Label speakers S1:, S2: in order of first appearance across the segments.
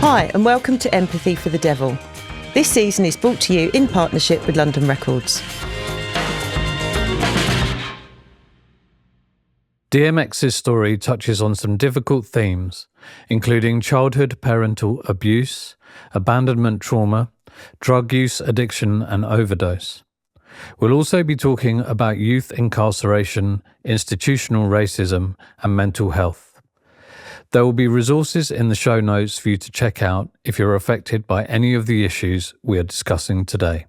S1: Hi, and welcome to Empathy for the Devil. This season is brought to you in partnership with London Records.
S2: DMX's story touches on some difficult themes, including childhood parental abuse, abandonment trauma, drug use, addiction, and overdose. We'll also be talking about youth incarceration, institutional racism, and mental health. There will be resources in the show notes for you to check out if you're affected by any of the issues we are discussing today.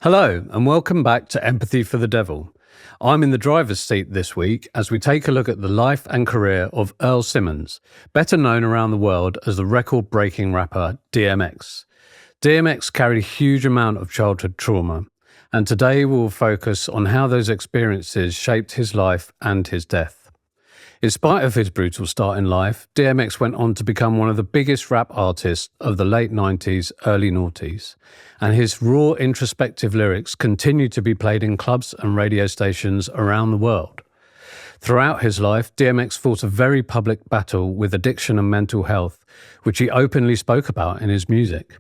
S2: Hello, and welcome back to Empathy for the Devil. I'm in the driver's seat this week as we take a look at the life and career of Earl Simmons, better known around the world as the record-breaking rapper DMX. DMX carried a huge amount of childhood trauma, and today we will focus on how those experiences shaped his life and his death. In spite of his brutal start in life, DMX went on to become one of the biggest rap artists of the late 90s, early noughties, and his raw, introspective lyrics continue to be played in clubs and radio stations around the world. Throughout his life, DMX fought a very public battle with addiction and mental health, which he openly spoke about in his music.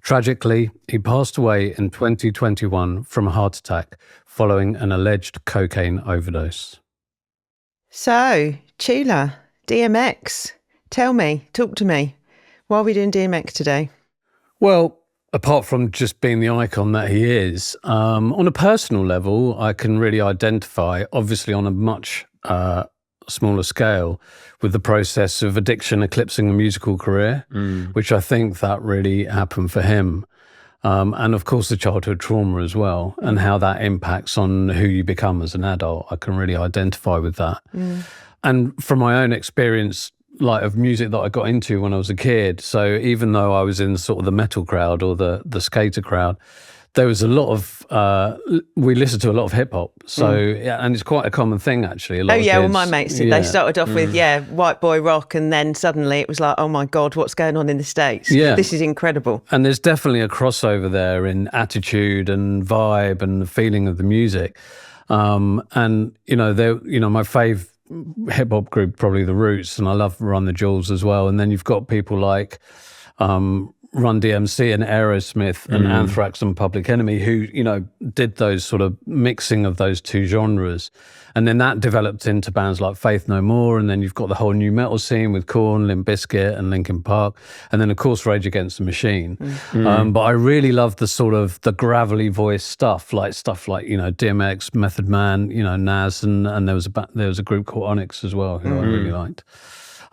S2: Tragically, he passed away in 2021 from a heart attack following an alleged cocaine overdose.
S1: So, Chula, DMX, talk to me. Why are we doing DMX today?
S2: Well, apart from just being the icon that he is, on a personal level, I can really identify, obviously on a much smaller scale, with the process of addiction eclipsing a musical career, which I think that really happened for him. And of course the childhood trauma as well, and how that impacts on who you become as an adult. I can really identify with that. And from my own experience, like of music that I got into when I was a kid, so even though I was in sort of the metal crowd or the skater crowd, there was a lot of, we listened to a lot of hip hop. So, yeah, and it's quite a common thing actually. A lot of
S1: well,
S2: kids,
S1: my mates did. They started off with, white boy rock, and then suddenly it was like, oh my God, what's going on in the States?
S2: Yeah.
S1: This is incredible.
S2: And there's definitely a crossover there in attitude and vibe and the feeling of the music. And, my fave hip hop group, probably The Roots, and I love Run the Jewels as well. And then you've got people like, Run DMC and Aerosmith and Anthrax and Public Enemy who, did those sort of mixing of those two genres. And then that developed into bands like Faith No More. And then you've got the whole new metal scene with Korn, Limp Bizkit and Linkin Park. And then, of course, Rage Against the Machine. But I really love the sort of the gravelly voice stuff like, DMX, Method Man, Nas. And there was a group called Onyx as well who I really liked.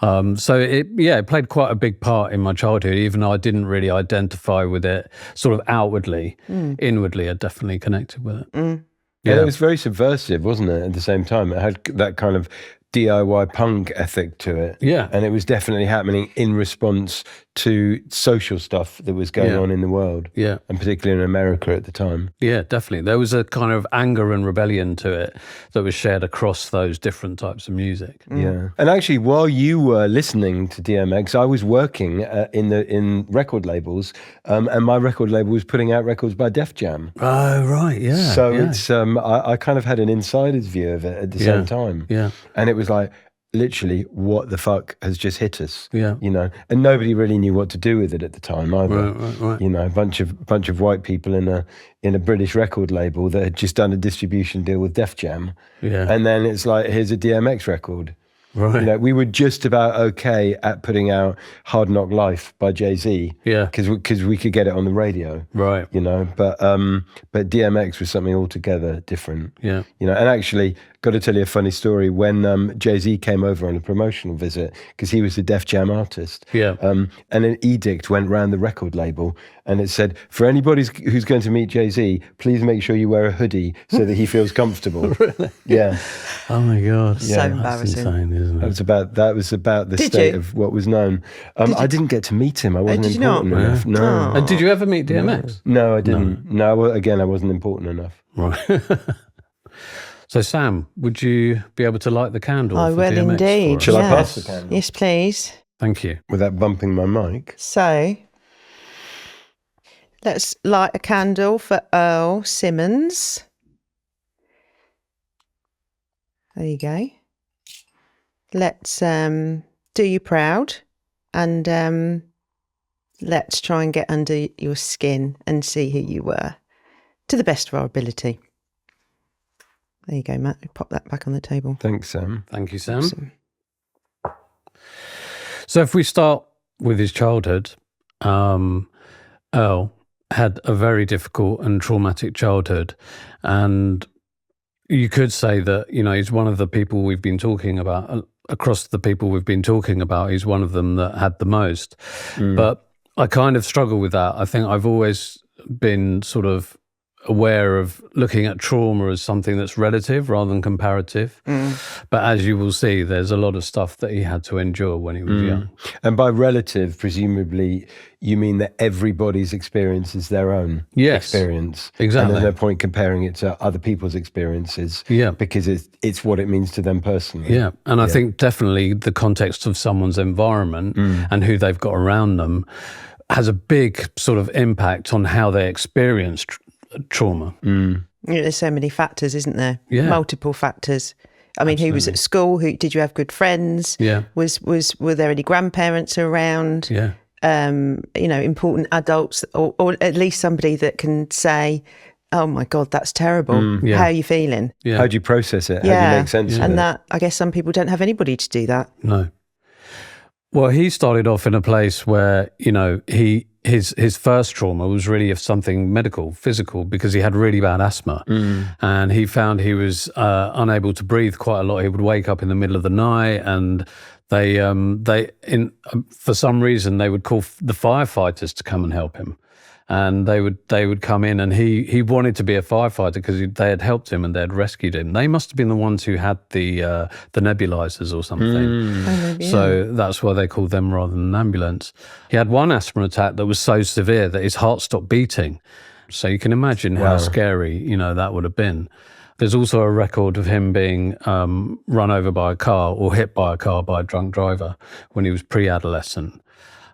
S2: So it played quite a big part in my childhood, even though I didn't really identify with it sort of outwardly. Inwardly, I definitely connected with it.
S3: Yeah, it was very subversive, wasn't it, at the same time? It had that kind of DIY punk ethic to it.
S2: Yeah.
S3: And it was definitely happening in response to social stuff that was going on in the world. Yeah. And particularly in America at the time.
S2: Yeah, definitely. There was a kind of anger and rebellion to it that was shared across those different types of music.
S3: Yeah. And actually, while you were listening to DMX, I was working in record labels, and my record label was putting out records by Def Jam.
S2: Oh, right, yeah.
S3: So it's I kind of had an insider's view of it at the same time. Yeah. And it was like, literally, what the fuck has just hit us? Yeah. And nobody really knew what to do with it at the time either. Right. A bunch of white people in a British record label that had just done a distribution deal with Def Jam. Yeah. And then it's like, here's a DMX record. Right. We were just about okay at putting out Hard Knock Life by Jay-Z. Yeah. Because we could get it on the radio. Right. But DMX was something altogether different. Yeah. And actually, got to tell you a funny story. When Jay-Z came over on a promotional visit, because he was a Def Jam artist. Yeah. And an edict went round the record label, and it said, for anybody who's going to meet Jay-Z, please make sure you wear a hoodie so that he feels comfortable. Really? Yeah.
S2: Oh my God.
S1: So embarrassing.
S2: Insane, isn't it?
S3: That was about the state of what was known. I didn't get to meet him. I wasn't important enough. No.
S2: Oh. And did you ever meet DMX?
S3: No, I didn't. No, again, I wasn't important enough.
S2: Right. So Sam, would you be able to light the candle?
S1: I will
S2: DMX
S1: indeed.
S3: Shall I pass the candle?
S1: Yes, please.
S2: Thank you.
S3: Without bumping my mic.
S1: So, let's light a candle for Earl Simmons. There you go. Let's do you proud and let's try and get under your skin and see who you were to the best of our ability. There you go, Matt. Pop that back on the table.
S3: Thanks, Sam.
S2: Thank you, Sam. Awesome. So if we start with his childhood, Earl had a very difficult and traumatic childhood. And you could say that, he's one of the people we've been talking about, across the people we've been talking about, he's one of them that had the most. But I kind of struggle with that. I think I've always been sort of aware of looking at trauma as something that's relative rather than comparative. But as you will see, there's a lot of stuff that he had to endure when he was young.
S3: And by relative, presumably, you mean that everybody's experience is their own experience.
S2: Exactly.
S3: And there's no point comparing it to other people's experiences because it's what it means to them personally.
S2: Yeah, and I think definitely the context of someone's environment and who they've got around them has a big sort of impact on how they experience trauma.
S1: There's so many factors, isn't there?
S2: Yeah.
S1: Multiple factors. I mean, who was at school? Did you have good friends?
S2: Yeah.
S1: Were there any grandparents around?
S2: Yeah.
S1: Important adults, or at least somebody that can say, "Oh my God, that's terrible. How are you feeling?
S3: Yeah. How do you process it? How do you make sense of it?"
S1: And that, I guess, some people don't have anybody to do that.
S2: No. Well, he started off in a place where, his first trauma was really of something medical, physical, because he had really bad asthma. And he found he was unable to breathe quite a lot. He would wake up in the middle of the night, and for some reason, they would call the firefighters to come and help him. And they would come in, and he wanted to be a firefighter because they had helped him and they had rescued him. They must have been the ones who had the nebulizers or something. So that's why they called them rather than an ambulance. He had one asthma attack that was so severe that his heart stopped beating. So you can imagine how scary, that would have been. There's also a record of him being run over by a car or hit by a car by a drunk driver when he was pre-adolescent.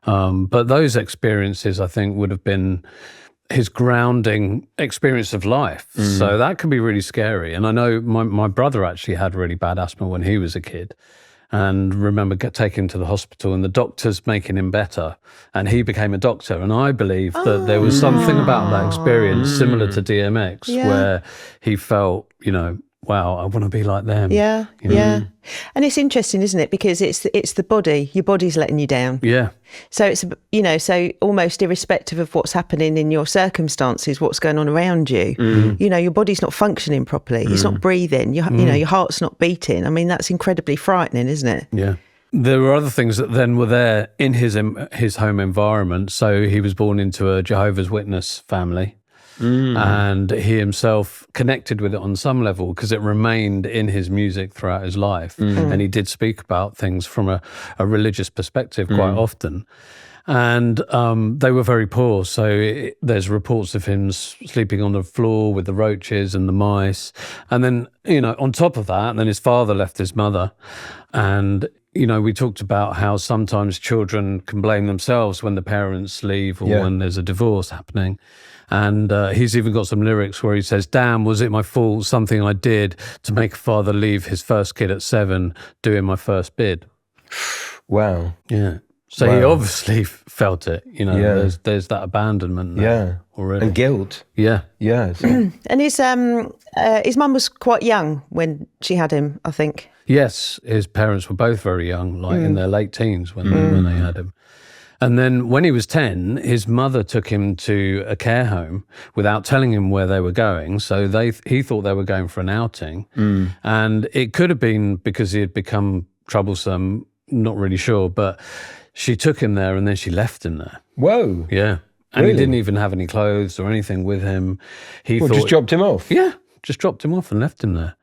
S2: But those experiences, I think, would have been his grounding experience of life. So that can be really scary. And I know my brother actually had really bad asthma when he was a kid, and remember taking him to the hospital and the doctors making him better. And he became a doctor. And I believe that there was something about that experience similar to DMX where he felt, wow, I want to be like them.
S1: Yeah. And it's interesting, isn't it? Because it's the body. Your body's letting you down.
S2: Yeah.
S1: So it's, so almost irrespective of what's happening in your circumstances, what's going on around you, your body's not functioning properly. It's not breathing. Your heart's not beating. I mean, that's incredibly frightening, isn't it?
S2: Yeah. There were other things that then were there in his home environment. So he was born into a Jehovah's Witness family. And he himself connected with it on some level because it remained in his music throughout his life. And he did speak about things from a religious perspective quite often. And they were very poor. So there's reports of him sleeping on the floor with the roaches and the mice. And then, on top of that, then his father left his mother. And we talked about how sometimes children can blame themselves when the parents leave or when there's a divorce happening. And he's even got some lyrics where he says, "Damn, was it my fault, something I did to make a father leave his first kid at 7 doing my first bid?"
S3: Wow.
S2: Yeah. So he obviously felt it, there's that abandonment there already.
S3: And guilt.
S2: Yeah.
S3: Yeah. So.
S1: And his mum was quite young when she had him, I think.
S2: Yes, his parents were both very young, like in their late teens when they had him. And then when he was 10, his mother took him to a care home without telling him where they were going. So he thought they were going for an outing. And it could have been because he had become troublesome, not really sure, but she took him there and then she left him there.
S3: Whoa.
S2: Yeah. And he didn't even have any clothes or anything with him. He thought,
S3: just dropped him off?
S2: Yeah, just dropped him off and left him there.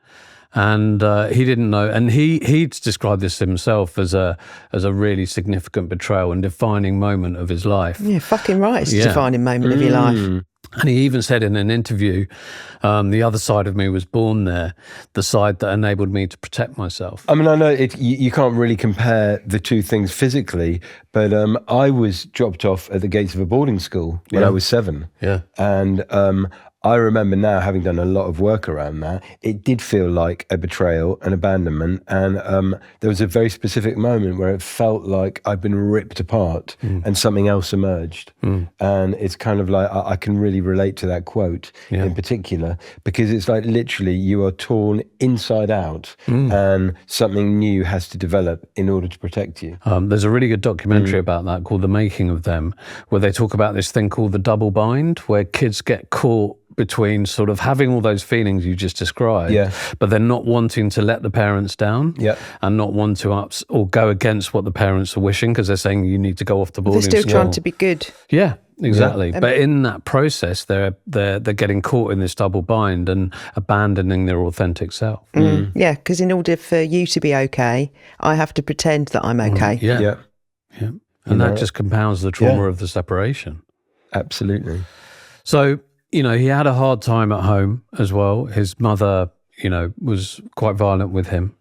S2: And he didn't know, and he described this himself as a really significant betrayal and defining moment of his life.
S1: Yeah, fucking right, it's a defining moment of your life.
S2: And he even said in an interview, the other side of me was born there, the side that enabled me to protect myself.
S3: I mean, I know you can't really compare the two things physically, but I was dropped off at the gates of a boarding school when I was 7.
S2: Yeah.
S3: And I remember now, having done a lot of work around that, it did feel like a betrayal, an abandonment. And there was a very specific moment where it felt like I'd been ripped apart and something else emerged. And it's kind of like, I can really relate to that quote in particular, because it's like literally you are torn inside out and something new has to develop in order to protect you.
S2: There's a really good documentary about that called The Making of Them, where they talk about this thing called the double bind, where kids get caught between sort of having all those feelings you just described, but they're not wanting to let the parents down and not want to or go against what the parents are wishing, because they're saying you need to go off the boarding school.
S1: They're still trying to be good.
S2: Yeah, exactly. But in that process, they're getting caught in this double bind and abandoning their authentic self.
S1: Yeah, because in order for you to be okay, I have to pretend that I'm okay.
S2: Yeah. And that just compounds the trauma of the separation.
S3: Absolutely.
S2: So, he had a hard time at home as well. His mother, was quite violent with him.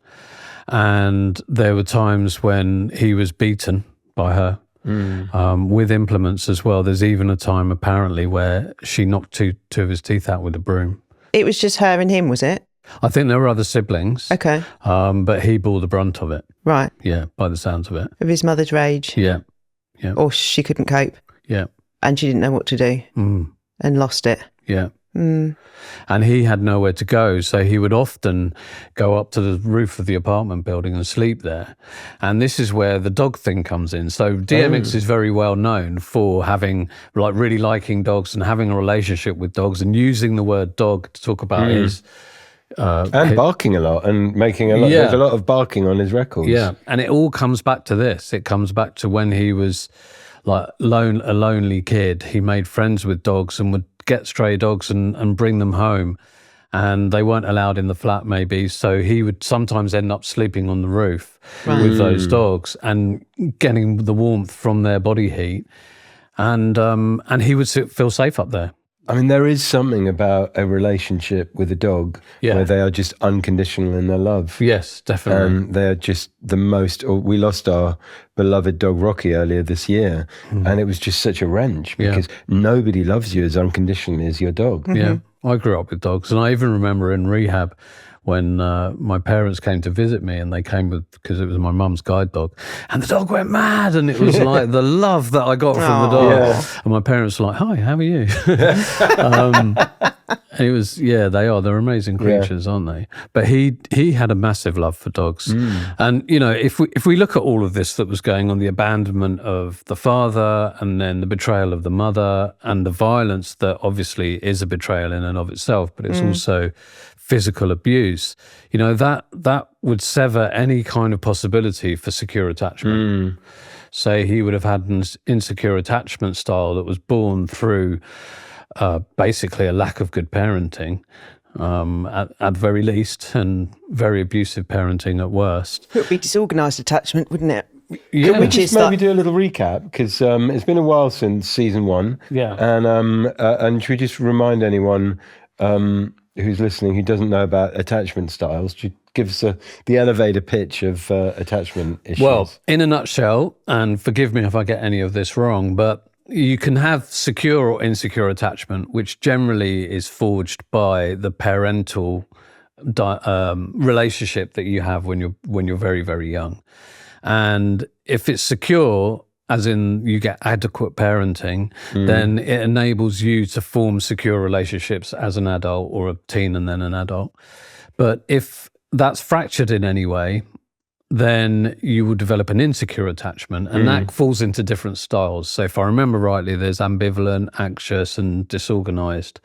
S2: And there were times when he was beaten by her with implements as well. There's even a time, apparently, where she knocked two of his teeth out with a broom. It
S1: was just her and him, was it?
S2: I think there were other siblings.
S1: Okay.
S2: But he bore the brunt of it.
S1: Right.
S2: Yeah, by the sounds of it.
S1: Of his mother's rage.
S2: Yeah.
S1: Or she couldn't cope.
S2: Yeah.
S1: And she didn't know what to do. And lost it.
S2: Yeah. And he had nowhere to go, so he would often go up to the roof of the apartment building and sleep there. And this is where the dog thing comes in. So DMX is very well known for having, really liking dogs and having a relationship with dogs and using the word dog to talk about his...
S3: and barking a lot and making a lot. Yeah. There's a lot of barking on his records.
S2: Yeah, and it all comes back to this. It comes back to when he was a lonely kid. He made friends with dogs and would get stray dogs and bring them home, and they weren't allowed in the flat maybe, so he would sometimes end up sleeping on the roof with those dogs and getting the warmth from their body heat, and he would feel safe up there.
S3: I mean, there is something about a relationship with a dog where they are just unconditional in their love.
S2: Yes, definitely.
S3: And they're just the most... we lost our beloved dog Rocky earlier this year, and it was just such a wrench because nobody loves you as unconditionally as your dog.
S2: Yeah, I grew up with dogs, and I even remember in rehab when my parents came to visit me, and they came because it was my mum's guide dog, and the dog went mad, and it was like the love that I got from the dog. Yeah. And my parents were like, "Hi, how are you?" And it was, they're amazing creatures, aren't they? But he had a massive love for dogs. And, if we look at all of this that was going on, the abandonment of the father and then the betrayal of the mother and the violence that obviously is a betrayal in and of itself, but it's also physical abuse, that would sever any kind of possibility for secure attachment. Say he would have had an insecure attachment style that was born through basically a lack of good parenting at the very least, and very abusive parenting at worst.
S1: It would be disorganised attachment, wouldn't it?
S3: Yeah. Can we just maybe do a little recap? Because it's been a while since season 1.
S2: Yeah.
S3: And should we just remind anyone who's listening who doesn't know about attachment styles, to give us the elevator pitch of attachment issues?
S2: Well, in a nutshell, and forgive me if I get any of this wrong, but you can have secure or insecure attachment, which generally is forged by the parental relationship that you have when you're very, very young. And if it's secure, as in you get adequate parenting, then it enables you to form secure relationships as an adult or a teen and then an adult. But if that's fractured in any way, then you will develop an insecure attachment, and that falls into different styles. So if I remember rightly, there's ambivalent, anxious, and disorganized.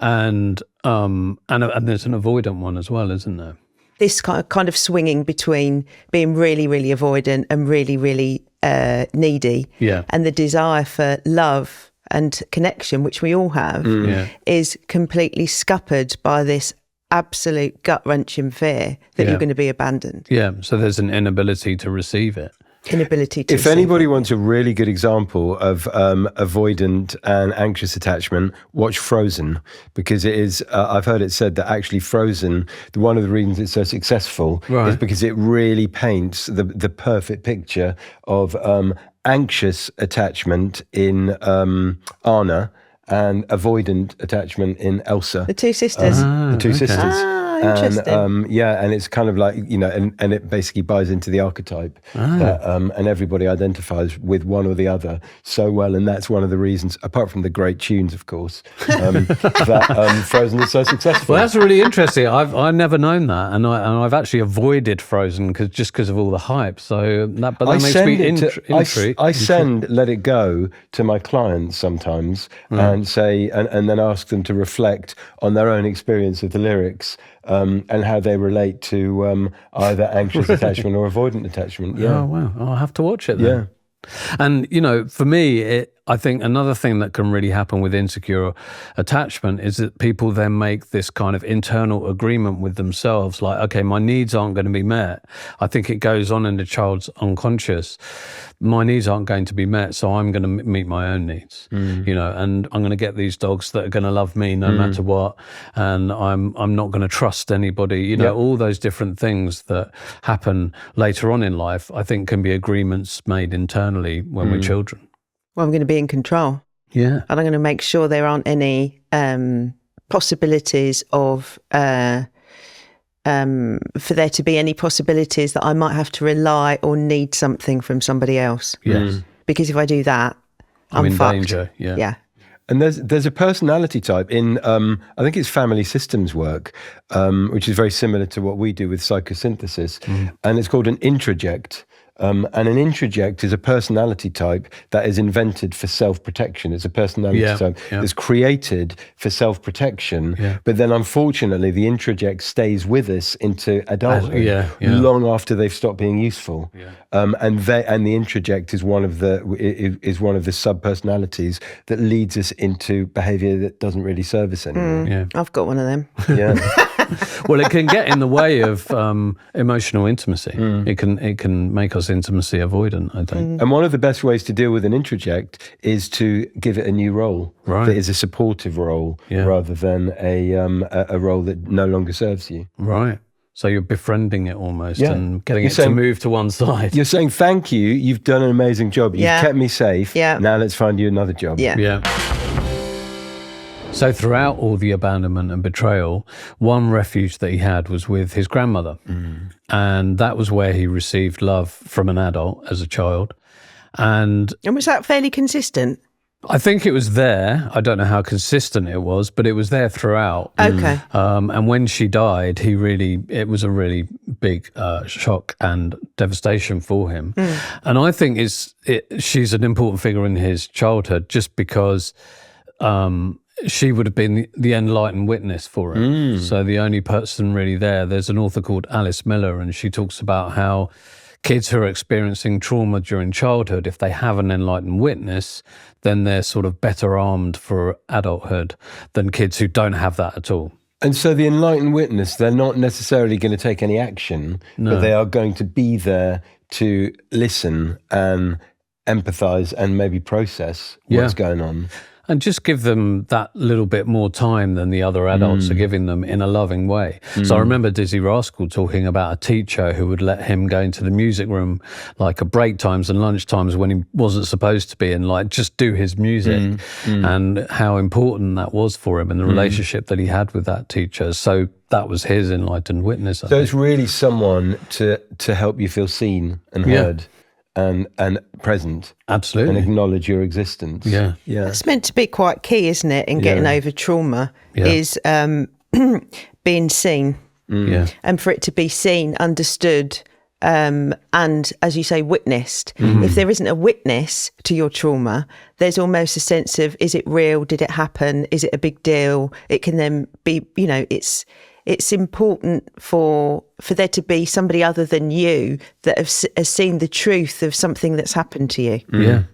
S2: And there's an avoidant one as well, isn't there?
S1: This kind of swinging between being really, really avoidant and really, really needy, and the desire for love and connection, which we all have, is completely scuppered by this absolute gut-wrenching fear that you're going to be abandoned.
S2: Yeah, so there's an inability to receive it.
S3: If anybody wants a really good example of avoidant and anxious attachment, watch Frozen, because it is, I've heard it said that actually Frozen, one of the reasons it's so successful is because it really paints the perfect picture of anxious attachment in Anna and avoidant attachment in Elsa.
S1: The two sisters.
S3: The two sisters.
S1: Interesting.
S3: And it's kind of like, and it basically buys into the archetype that, and everybody identifies with one or the other so well, and that's one of the reasons, apart from the great tunes, of course, that Frozen is so successful.
S2: Well, that's really interesting. I've never known that, and I've actually avoided Frozen because of all the hype. So that makes me intrigued.
S3: I send Let It Go to my clients sometimes and say, and then ask them to reflect on their own experience of the lyrics. And how they relate to either anxious attachment or avoidant attachment. Yeah.
S2: Oh, wow. I'll have to watch it then.
S3: Yeah.
S2: And, for me, I think another thing that can really happen with insecure attachment is that people then make this kind of internal agreement with themselves, like, okay, my needs aren't going to be met. I think it goes on in the child's unconscious. My needs aren't going to be met, so I'm going to meet my own needs, and I'm going to get these dogs that are going to love me no matter what, and I'm not going to trust anybody, all those different things that happen later on in life, I think can be agreements made internally when we're children.
S1: Well, I'm going to be in control.
S2: Yeah.
S1: And I'm going to make sure there aren't any possibilities of, for there to be any possibilities that I might have to rely or need something from somebody else.
S2: Yes.
S1: Because if I do that, I'm
S2: in
S1: fucked.
S2: danger. Yeah.
S3: And there's a personality type in, I think it's family systems work, which is very similar to what we do with psychosynthesis. And it's called an introject. And an introject is a personality type that is invented for self-protection. It's a personality type that's created for self-protection. Yeah. But then, unfortunately, the introject stays with us into adulthood long after they've stopped being useful. Yeah. And the introject is one of the sub-personalities that leads us into behaviour that doesn't really serve us anymore.
S1: Yeah. I've got one of them.
S3: Yeah.
S2: Well, it can get in the way of emotional intimacy. It can make us intimacy avoidant, I think.
S3: And one of the best ways to deal with an introject is to give it a new role that is a supportive role rather than a role that no longer serves you.
S2: Right. So you're befriending it almost and getting it to move to one side.
S3: You're saying, thank you, you've done an amazing job. You've kept me safe. Yeah. Now let's find you another job.
S2: Yeah. So throughout all the abandonment and betrayal, one refuge that he had was with his grandmother. And that was where he received love from an adult as a child. And
S1: was that fairly consistent?
S2: I think it was there. I don't know how consistent it was, but it was there throughout.
S1: Okay.
S2: And when she died, it was a really big shock and devastation for him. And I think she's an important figure in his childhood just because she would have been the enlightened witness for him. So the only person really there, there's an author called Alice Miller, and she talks about how kids who are experiencing trauma during childhood, if they have an enlightened witness, then they're sort of better armed for adulthood than kids who don't have that at all.
S3: And so the enlightened witness, they're not necessarily going to take any action, but they are going to be there to listen and empathise and maybe process what's going on.
S2: And just give them that little bit more time than the other adults are giving them in a loving way. So I remember Dizzy Rascal talking about a teacher who would let him go into the music room like at break times and lunch times when he wasn't supposed to be, and like just do his music and how important that was for him and the relationship that he had with that teacher. So that was his enlightened witness.
S3: So it's really someone to help you feel seen and heard. And present.
S2: Absolutely.
S3: And acknowledge your existence.
S2: Yeah.
S1: It's meant to be quite key, isn't it, in getting over trauma, is being seen. And for it to be seen, understood, and, as you say, witnessed. If there isn't a witness to your trauma, there's almost a sense of, is it real? Did it happen? Is it a big deal? It can then be, it's important for there to be somebody other than you that has seen the truth of something that's happened to you.
S2: Yeah.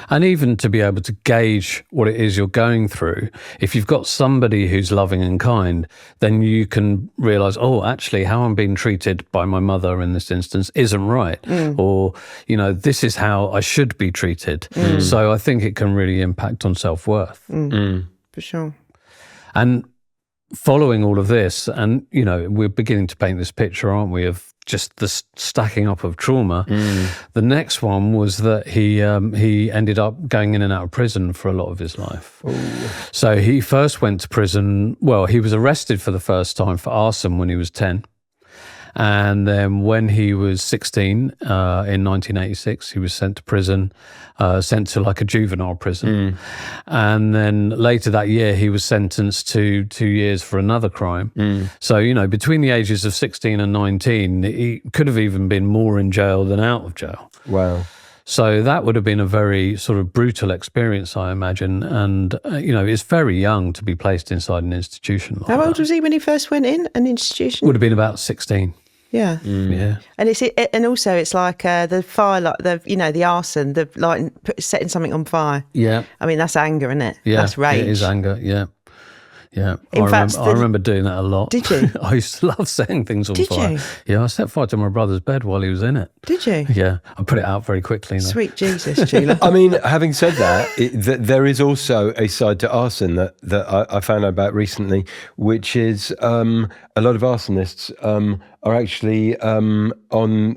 S2: And even to be able to gauge what it is you're going through. If you've got somebody who's loving and kind, then you can realise, oh, actually, how I'm being treated by my mother in this instance isn't right. Or, this is how I should be treated. So I think it can really impact on self-worth.
S1: For sure.
S2: And following all of this, and, you know, we're beginning to paint this picture, aren't we, of just the stacking up of trauma. The next one was that he ended up going in and out of prison for a lot of his life. Ooh. So he first went to prison, well, he was arrested for the first time for arson when he was 10. And then when he was 16, in 1986, he was sent to prison, sent to like a juvenile prison. And then later that year, he was sentenced to 2 years for another crime. So, you know, between the ages of 16 and 19, he could have even been more in jail than out of jail.
S3: Wow.
S2: So that would have been a very sort of brutal experience, I imagine. And, you know, it's very young to be placed inside an institution like that.
S1: How old was he when he first went in an institution?
S2: Would have been about 16.
S1: Yeah,
S2: yeah,
S1: and also it's like the fire, like the arson, the like setting something on fire.
S2: Yeah,
S1: I mean that's anger, isn't it?
S2: Yeah,
S1: that's rage.
S2: It is anger. Yeah. I remember doing that a lot.
S1: Did you?
S2: I used to love setting things on fire.
S1: Did you?
S2: Yeah, I set fire to my brother's bed while he was in it.
S1: Did you?
S2: Yeah, I put it out very quickly.
S1: Sweet Jesus, Sheila.
S3: I mean, having said that, there is also a side to arson that I found out about recently, which is a lot of arsonists are actually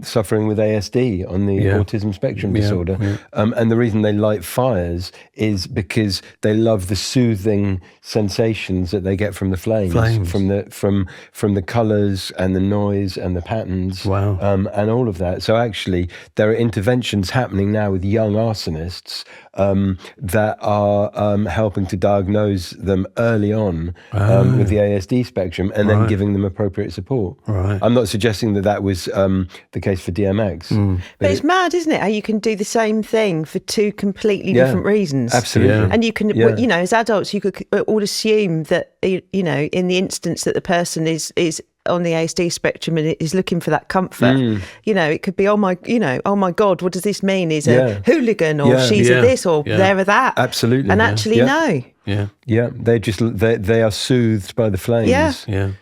S3: suffering with ASD, on the autism spectrum disorder. Yeah. And the reason they light fires is because they love the soothing sensations that they get from the flames. from the colours and the noise and the patterns.
S2: Wow.
S3: And all of that. So actually, there are interventions happening now with young arsonists that are helping to diagnose them early on with the ASD spectrum, and then giving them appropriate support.
S2: Right.
S3: I'm not suggesting that was the case for DMX.
S1: But it's mad, isn't it, how you can do the same thing for two completely different reasons.
S3: Absolutely. Yeah.
S1: And you can, you know, as adults, you could all assume that, you know, in the instance that the person is on the ASD spectrum and is looking for that comfort, you know, it could be, oh my God, what does this mean? He's a hooligan, or she's a this, or they're a that.
S3: Absolutely.
S1: And actually, no.
S2: Yeah.
S3: Yeah. They are soothed by the flames.
S1: Yeah.
S2: Yeah.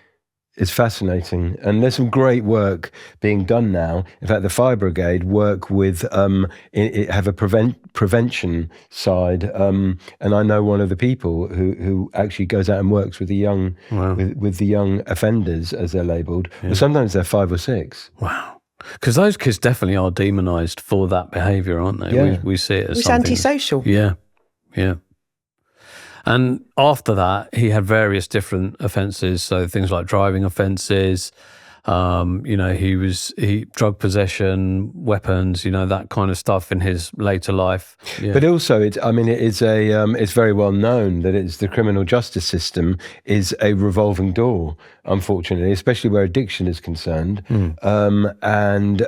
S3: It's fascinating, and there's some great work being done now. In fact, the Fire Brigade work with have a prevention side, and I know one of the people who actually goes out and works with the young with the young offenders, as they're labelled. Yeah. But sometimes they're 5 or 6.
S2: Wow. Because those kids definitely are demonised for that behaviour, aren't they?
S3: Yeah.
S2: We see it as
S1: it's
S2: something
S1: antisocial.
S2: Yeah. Yeah. And after that, he had various different offences, so things like driving offences. You know, he drug possession, weapons, you know, that kind of stuff in his later life. Yeah.
S3: But also, it's very well known that the criminal justice system is a revolving door, unfortunately, especially where addiction is concerned. And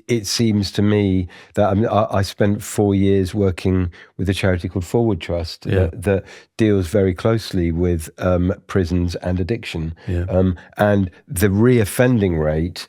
S3: it seems to me that I spent 4 years working with a charity called Forward Trust that deals very closely with prisons and addiction. Yeah. And the reoffending rate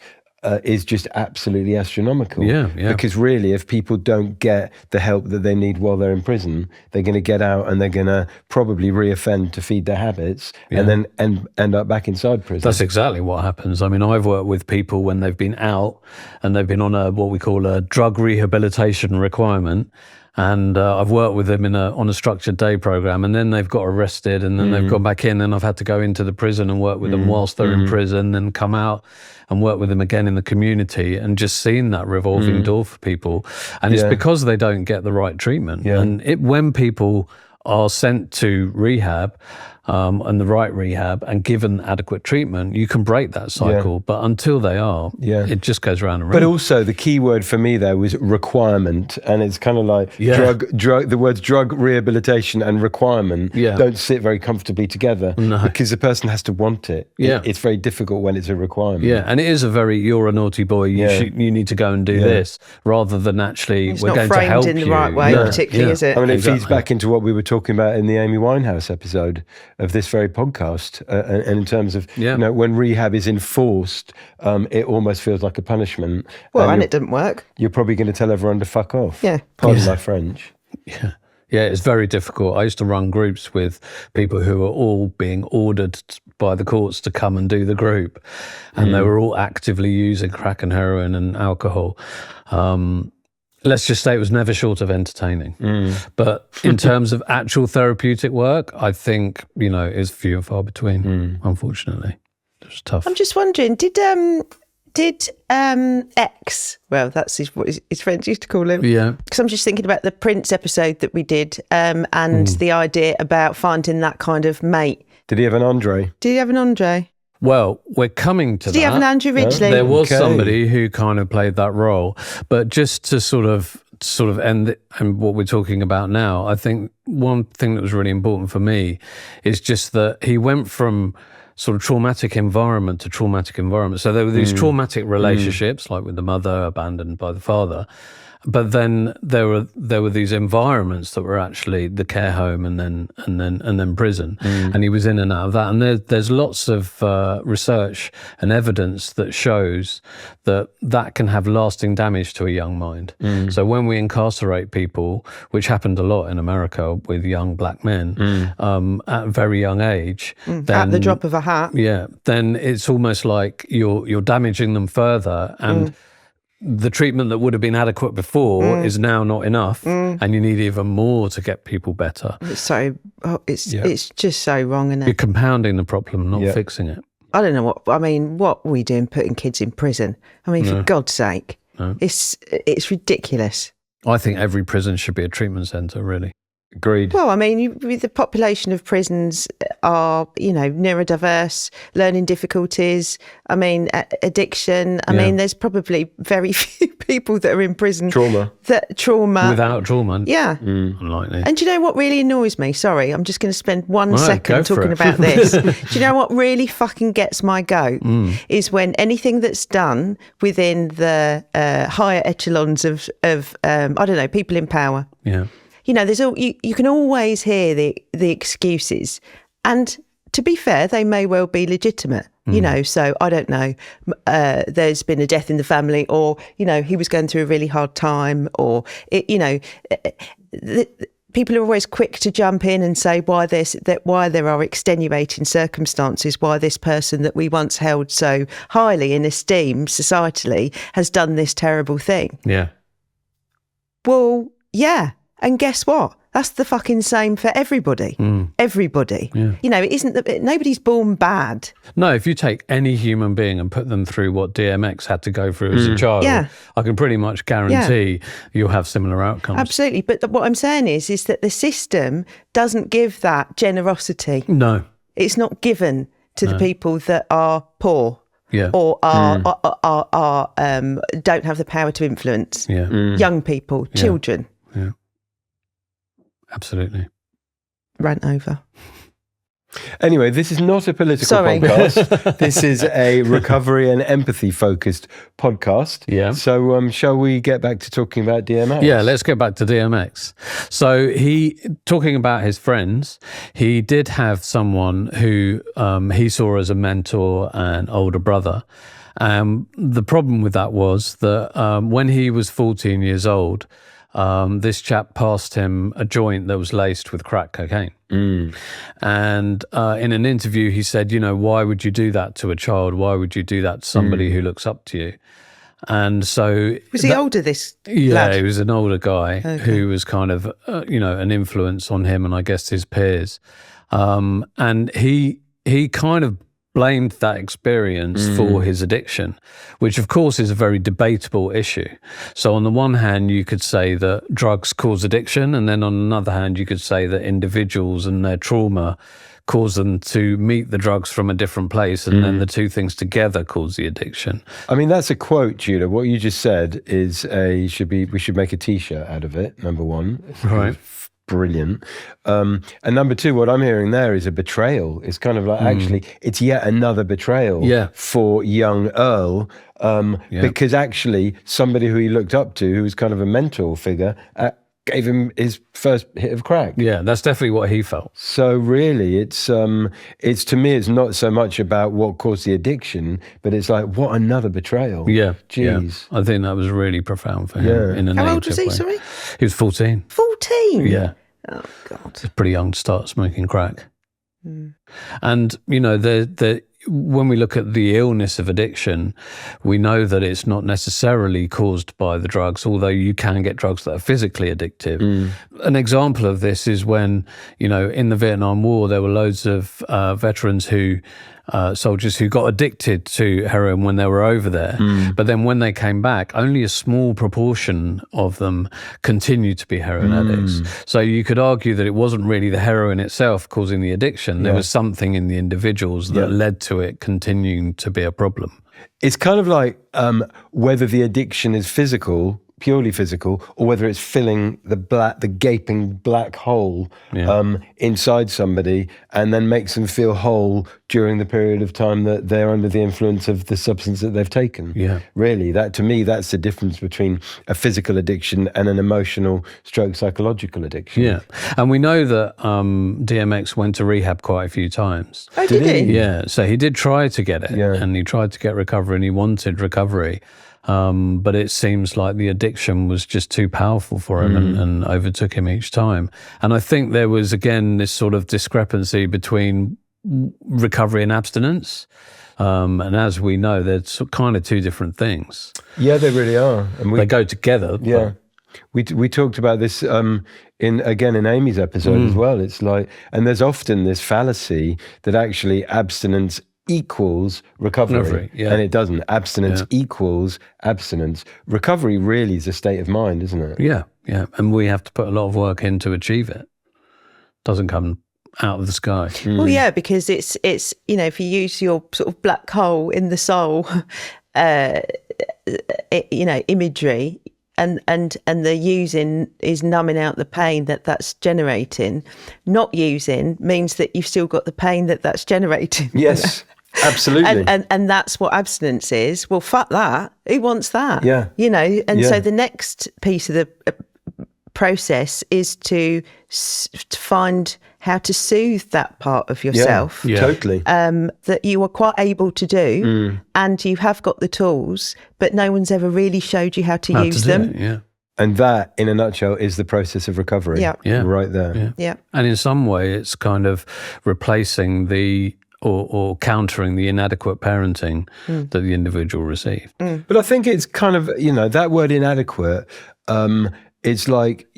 S3: is just absolutely astronomical.
S2: Yeah.
S3: Because really, if people don't get the help that they need while they're in prison, they're going to get out and they're going to probably reoffend to feed their habits, and then end up back inside prison.
S2: That's exactly what happens. I mean, I've worked with people when they've been out and they've been on what we call a drug rehabilitation requirement. And I've worked with them on a structured day program, and then they've got arrested, and then they've gone back in, and I've had to go into the prison and work with them whilst they're in prison, and come out and work with them again in the community, and just seeing that revolving door for people. And it's because they don't get the right treatment. Yeah. And when people are sent to rehab, and the right rehab, and given adequate treatment, you can break that cycle. Yeah. But until they are, it just goes round and round.
S3: But also, the key word for me there was requirement, and it's kind of like drug. The words drug rehabilitation and requirement don't sit very comfortably together, because the person has to want it. Yeah, it's very difficult when it's a requirement.
S2: Yeah, and it is you're a naughty boy. You need to go and do this, rather than actually
S1: it's
S2: we're
S1: not
S2: going to help you.
S1: framed in the right way, particularly, is it?
S3: I mean, it feeds back into what we were talking about in the Amy Winehouse episode of this very podcast, and in terms of you know, when rehab is enforced, it almost feels like a punishment.
S1: Well, and it didn't work.
S3: You're probably going to tell everyone to fuck off.
S1: Yeah,
S3: pardon my French.
S2: Yeah, it's very difficult. I used to run groups with people who were all being ordered by the courts to come and do the group, and they were all actively using crack and heroin and alcohol. let's just say it was never short of entertaining. But in terms of actual therapeutic work, I think, is few and far between, unfortunately. It was tough.
S1: I'm just wondering, did X, well, that's what his friends used to call him.
S2: Yeah.
S1: Because I'm just thinking about the Prince episode that we did, and the idea about finding that kind of mate.
S3: Did he have an Andre?
S1: Did he have an Andre?
S2: Well, we're coming to that.
S1: Did he have an Andrew Ridgely?
S2: There was somebody who kind of played that role. But just to sort of end and what we're talking about now, I think one thing that was really important for me is just that he went from sort of traumatic environment to traumatic environment. So there were these traumatic relationships, like with the mother abandoned by the father. But then there were these environments that were actually the care home and then prison, and he was in and out of that. And there's lots of research and evidence that shows that can have lasting damage to a young mind. So when we incarcerate people, which happened a lot in America with young black men at a very young age, then,
S1: at the drop of a hat,
S2: then it's almost like you're damaging them further and. The treatment that would have been adequate before is now not enough, and you need even more to get people better.
S1: It's just so wrong, isn't it?
S2: You're compounding the problem, not fixing it.
S1: I don't know what are we doing putting kids in prison? I mean, for God's sake, it's ridiculous.
S2: I think every prison should be a treatment centre, really.
S3: Agreed.
S1: Well, I mean, the population of prisons are, neurodiverse, learning difficulties. I mean, addiction. I mean, there's probably very few people that are in prison.
S3: Trauma.
S2: Without trauma.
S1: Yeah.
S2: Unlikely.
S1: And do you know what really annoys me? Sorry, I'm just going to spend 1 second talking about this. Do you know what really fucking gets my goat? Is when anything that's done within the higher echelons of I don't know, people in power.
S2: Yeah.
S1: There's you can always hear the excuses, and to be fair, they may well be legitimate. So I don't know. There's been a death in the family, or he was going through a really hard time, or people are always quick to jump in and say why there are extenuating circumstances, why this person that we once held so highly in esteem societally has done this terrible thing.
S2: Yeah.
S1: Well, yeah. And guess what? That's the fucking same for everybody. Everybody.
S2: Yeah.
S1: It isn't nobody's born bad.
S2: No, if you take any human being and put them through what DMX had to go through as a child, I can pretty much guarantee you'll have similar outcomes.
S1: Absolutely. But what I'm saying is that the system doesn't give that generosity.
S2: No.
S1: It's not given to the people that are poor.
S2: Yeah.
S1: Or are don't have the power to influence.
S2: Yeah.
S1: Young people, children.
S2: Yeah. Absolutely.
S1: Rant over.
S3: Anyway, this is not a political podcast. This is a recovery and empathy focused podcast.
S2: Yeah.
S3: So shall we get back to talking about DMX?
S2: Yeah, let's get back to DMX. So talking about his friends, he did have someone who he saw as a mentor and older brother. The problem with that was that when he was 14 years old, this chap passed him a joint that was laced with crack cocaine. And in an interview, he said, why would you do that to a child? Why would you do that to somebody who looks up to you? And so...
S1: Was he older, this
S2: lad? He was an older guy who was kind of, an influence on him and I guess his peers. And he kind of blamed that experience for his addiction, which of course is a very debatable issue. So on the one hand, you could say that drugs cause addiction, and then on another hand, you could say that individuals and their trauma cause them to meet the drugs from a different place, and then the two things together cause the addiction.
S3: I mean, that's a quote, Judah. What you just said is we should make a T-shirt out of it, number one.
S2: Right.
S3: Brilliant. And number two, what I'm hearing there is a betrayal. It's kind of like, actually, it's yet another betrayal for young Earl, because actually somebody who he looked up to, who was kind of a mentor figure, gave him his first hit of crack.
S2: Yeah, that's definitely what he felt.
S3: So really, it's to me, it's not so much about what caused the addiction, but it's like, what another betrayal.
S2: Yeah.
S3: Jeez.
S2: Yeah. I think that was really profound for him. In a
S1: How old was he, sorry?
S2: He was 14.
S1: 14?
S2: Yeah.
S1: Oh, God.
S2: It's pretty young to start smoking crack. And, when we look at the illness of addiction, we know that it's not necessarily caused by the drugs, although you can get drugs that are physically addictive. An example of this is when, in the Vietnam War, there were loads of veterans soldiers who got addicted to heroin when they were over there. But then when they came back, only a small proportion of them continued to be heroin addicts. So you could argue that it wasn't really the heroin itself causing the addiction. There was something in the individuals that led to it continuing to be a problem.
S3: It's kind of like whether the addiction is purely physical, or whether it's filling the gaping black hole inside somebody, and then makes them feel whole during the period of time that they're under the influence of the substance that they've taken. Really, that to me, that's the difference between a physical addiction and an emotional / psychological addiction.
S2: And we know that DMX went to rehab quite a few times.
S1: Oh, did he?
S2: Yeah, so he did try to get it, and he tried to get recovery, and he wanted recovery. But it seems like the addiction was just too powerful for him and overtook him each time. And I think there was, again, this sort of discrepancy between recovery and abstinence. And as we know, they're kind of two different things.
S3: Yeah, they really are. And
S2: they go together.
S3: Yeah. We talked about this in Amy's episode as well. It's like, and there's often this fallacy that actually abstinence equals recovery. And it doesn't. Abstinence equals abstinence. Recovery really is a state of mind, isn't it?
S2: Yeah. And we have to put a lot of work in to achieve it. Doesn't come out of the sky.
S1: Well, yeah, because it's if you use your sort of black hole in the soul, imagery, and the using is numbing out the pain that's generating. Not using means that you've still got the pain that's generating.
S3: Yes. Absolutely.
S1: And that's what abstinence is. Well, fuck that. Who wants that?
S3: Yeah.
S1: So the next piece of the process is to find how to soothe that part of yourself.
S3: Yeah. Totally.
S1: That you are quite able to do, and you have got the tools, but no one's ever really showed you how to use them.
S3: And that, in a nutshell, is the process of recovery. Right there.
S1: Yeah.
S2: And in some way, it's kind of replacing or countering the inadequate parenting that the individual received.
S3: But I think it's kind of, that word inadequate, it's like,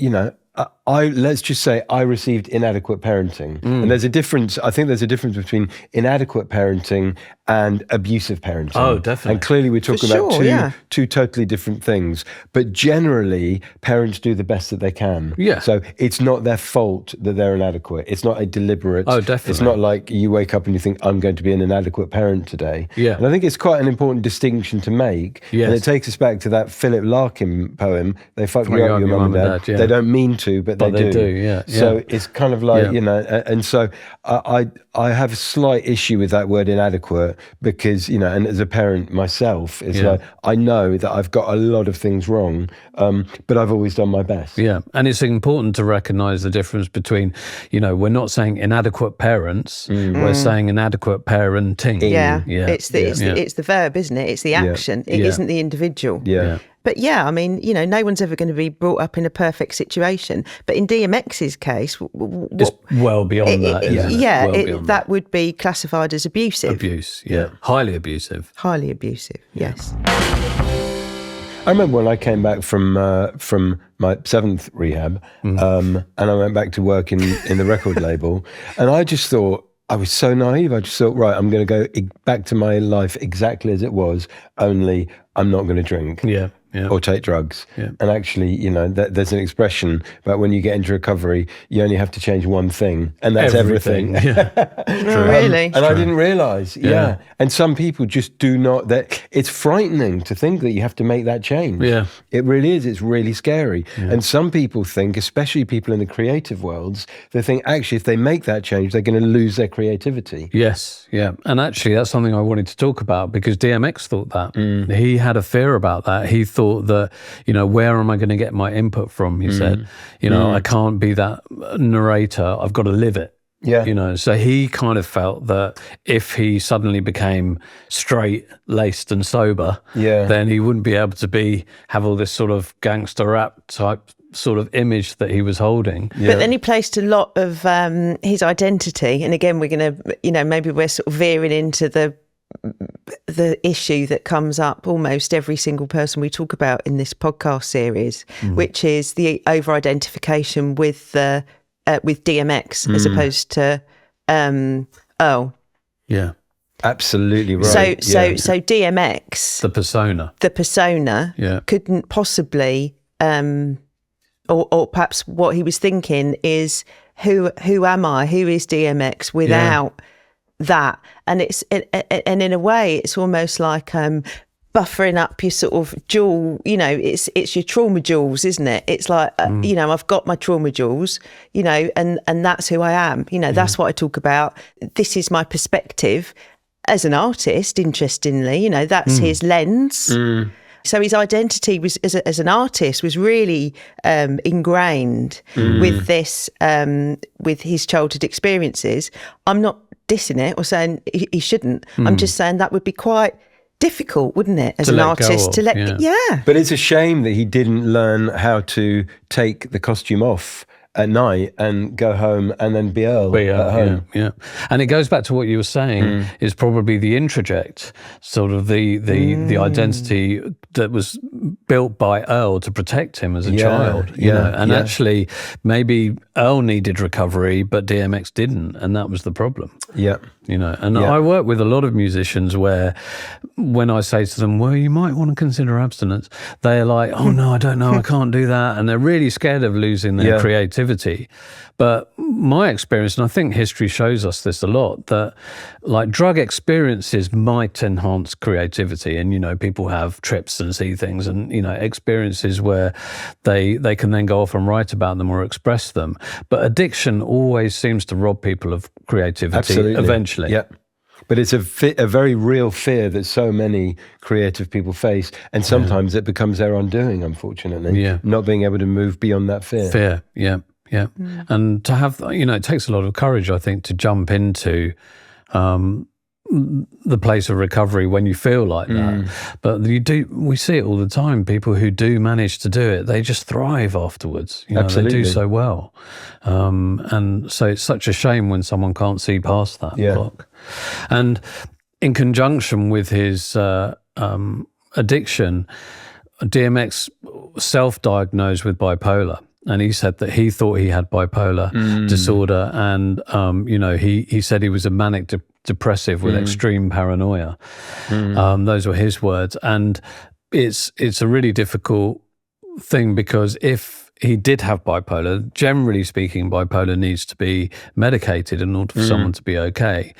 S3: let's just say I received inadequate parenting. And there's a difference, I think there's a difference between inadequate parenting and abusive parenting.
S2: Oh, definitely.
S3: And clearly we're talking about two totally different things. But generally, parents do the best that they can.
S2: Yeah.
S3: So it's not their fault that they're inadequate. It's not a deliberate...
S2: Oh, definitely.
S3: It's not like you wake up and you think, I'm going to be an inadequate parent today.
S2: Yeah.
S3: And I think it's quite an important distinction to make.
S2: Yes.
S3: And it takes us back to that Philip Larkin poem, they fuck you up, your mum and dad.
S2: Yeah.
S3: They don't mean to, but they do. So it's kind of like, and so I have a slight issue with that word inadequate because, and as a parent myself, it's like, I know that I've got a lot of things wrong, but I've always done my best.
S2: Yeah. And it's important to recognize the difference between, we're not saying inadequate parents, we're saying inadequate parenting.
S1: Yeah. It's the verb, isn't it? It's the action. It isn't the individual.
S3: Yeah.
S1: But yeah, I mean, no one's ever going to be brought up in a perfect situation. But in DMX's case,
S2: it's well beyond that, isn't it?
S1: Yeah, that would be classified as abusive.
S2: Abuse, yeah. Highly abusive.
S1: Highly abusive, yes.
S3: I remember when I came back from my 7th rehab, and I went back to work in the record label, and I just thought, I was so naive. I just thought, right, I'm going to go back to my life exactly as it was, only I'm not going to drink.
S2: Yeah.
S3: Or take drugs.
S2: Yeah.
S3: And actually, there's an expression about when you get into recovery, you only have to change one thing, and that's everything.
S2: Yeah.
S1: Really?
S3: And I didn't realise. Yeah. And some people just do not. It's frightening to think that you have to make that change.
S2: Yeah.
S3: It really is. It's really scary. Yeah. And some people think, especially people in the creative worlds, they think actually if they make that change, they're going to lose their creativity.
S2: Yes. Yeah. And actually, that's something I wanted to talk about because DMX thought that. He had a fear about that. He thought that, where am I going to get my input from? He said, I can't be that narrator. I've got to live it.
S3: Yeah.
S2: So he kind of felt that if he suddenly became straight, laced and sober, then he wouldn't be able to have all this sort of gangster rap type sort of image that he was holding.
S1: But then he placed a lot of his identity, and again we're going to maybe we're sort of veering into the the issue that comes up almost every single person we talk about in this podcast series, which is the over-identification with DMX as opposed to Earl.
S2: Yeah.
S3: Absolutely right.
S1: So DMX,
S2: the persona,
S1: couldn't possibly, or perhaps what he was thinking is, who am I? Who is DMX without that? And and in a way, it's almost like buffering up your sort of jewel. It's your trauma jewels, isn't it? It's like I've got my trauma jewels, and that's who I am. That's what I talk about. This is my perspective. As an artist, interestingly, that's his lens. So his identity was as an artist was really ingrained with this, with his childhood experiences. I'm not dissing it or saying he shouldn't. I'm just saying that would be quite difficult, wouldn't it, as an artist to let? Yeah.
S3: But it's a shame that he didn't learn how to take the costume off at night and go home and then be Earl at home.
S2: Yeah. And it goes back to what you were saying is probably the introject, sort of the identity that was built by Earl to protect him as a child. Actually maybe Earl needed recovery, but DMX didn't, and that was the problem.
S3: Yeah.
S2: I work with a lot of musicians where when I say to them, well, you might want to consider abstinence, they're like, oh no, I don't know, I can't do that. And they're really scared of losing their creativity. But my experience, and I think history shows us this a lot, that like drug experiences might enhance creativity. And, people have trips and see things and, experiences where they can then go off and write about them or express them. But addiction always seems to rob people of creativity eventually.
S3: Yeah. But it's a very real fear that so many creative people face. And sometimes it becomes their undoing, unfortunately. Yeah. Not being able to move beyond that fear.
S2: Yeah. And to have, it takes a lot of courage, I think, to jump into the place of recovery when you feel like that. But we see it all the time. People who do manage to do it, they just thrive afterwards.
S3: Absolutely.
S2: They do so well. And so it's such a shame when someone can't see past that block. And in conjunction with his addiction, DMX self-diagnosed with bipolar. And he said that he thought he had bipolar disorder, and he said he was a manic depressive with extreme paranoia. Those were his words, and it's a really difficult thing because if he did have bipolar, generally speaking, bipolar needs to be medicated in order for someone to be okay.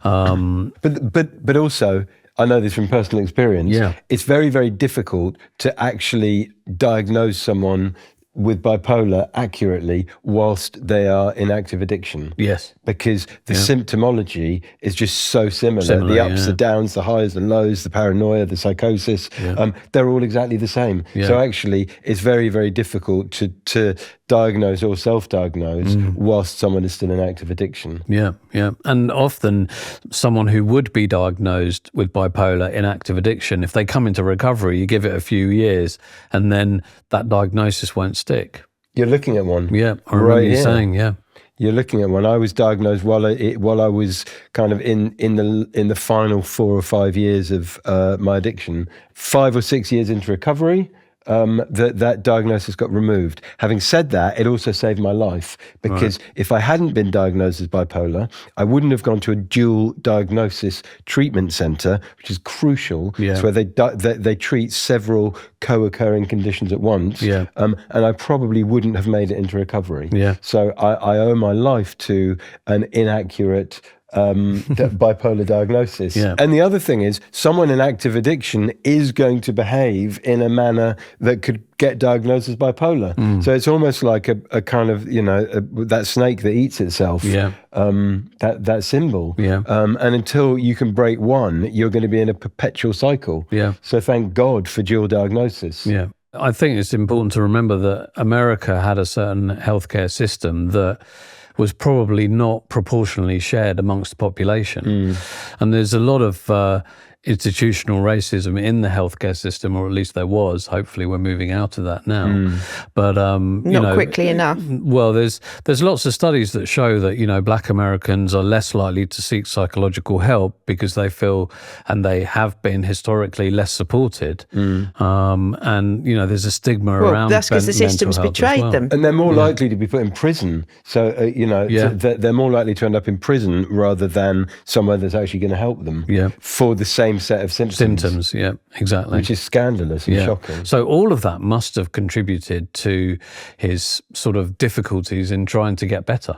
S3: But also, I know this from personal experience. Yeah. It's very, very difficult to actually diagnose someone with bipolar accurately whilst they are in active addiction.
S2: Yes.
S3: Because the symptomology is just so similar. The ups, the downs, the highs and lows, the paranoia, the psychosis, they're all exactly the same. Yeah. So actually, it's very, very difficult to diagnose or self-diagnose whilst someone is still in active addiction.
S2: Yeah. And often someone who would be diagnosed with bipolar in active addiction, if they come into recovery, you give it a few years and then that diagnosis won't stick.
S3: You're looking at one.
S2: Yeah, I remember you saying,
S3: You're looking at one. I was diagnosed while I was kind of in the final 4 or 5 years of my addiction. 5 or 6 years into recovery, that diagnosis got removed. Having said that, it also saved my life because if I hadn't been diagnosed as bipolar, I wouldn't have gone to a dual diagnosis treatment centre, which is crucial. Yeah. It's where they treat several co-occurring conditions at once. Yeah. And I probably wouldn't have made it into recovery. Yeah. So I owe my life to an inaccurate bipolar diagnosis. Yeah. And the other thing is, someone in active addiction is going to behave in a manner that could get diagnosed as bipolar. So it's almost like a kind of, that snake that eats itself, that symbol. Yeah. And until you can break one, you're going to be in a perpetual cycle. Yeah. So thank God for dual diagnosis.
S2: Yeah. I think it's important to remember that America had a certain healthcare system that was probably not proportionally shared amongst the population. And there's a lot of institutional racism in the healthcare system, or at least there was. Hopefully we're moving out of that now. But
S1: not quickly enough.
S2: Well, there's lots of studies that show that, Black Americans are less likely to seek psychological help because they feel, and they have been historically, less supported. And there's a stigma around.
S1: That's because the system's betrayed them,
S3: and they're more likely to be put in prison. So they're more likely to end up in prison rather than somewhere that's actually going to help them for the same set of symptoms.
S2: Yeah, exactly.
S3: Which is scandalous and shocking.
S2: So all of that must have contributed to his sort of difficulties in trying to get better.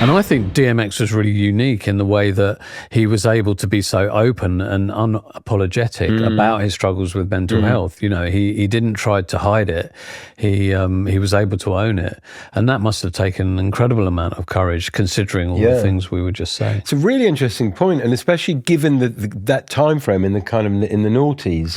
S2: And I think DMX was really unique in the way that he was able to be so open and unapologetic about his struggles with mental health. He didn't try to hide it. He was able to own it. And that must have taken an incredible amount of courage, considering all the things we were just saying.
S3: It's a really interesting point, and especially given that time frame in the noughties.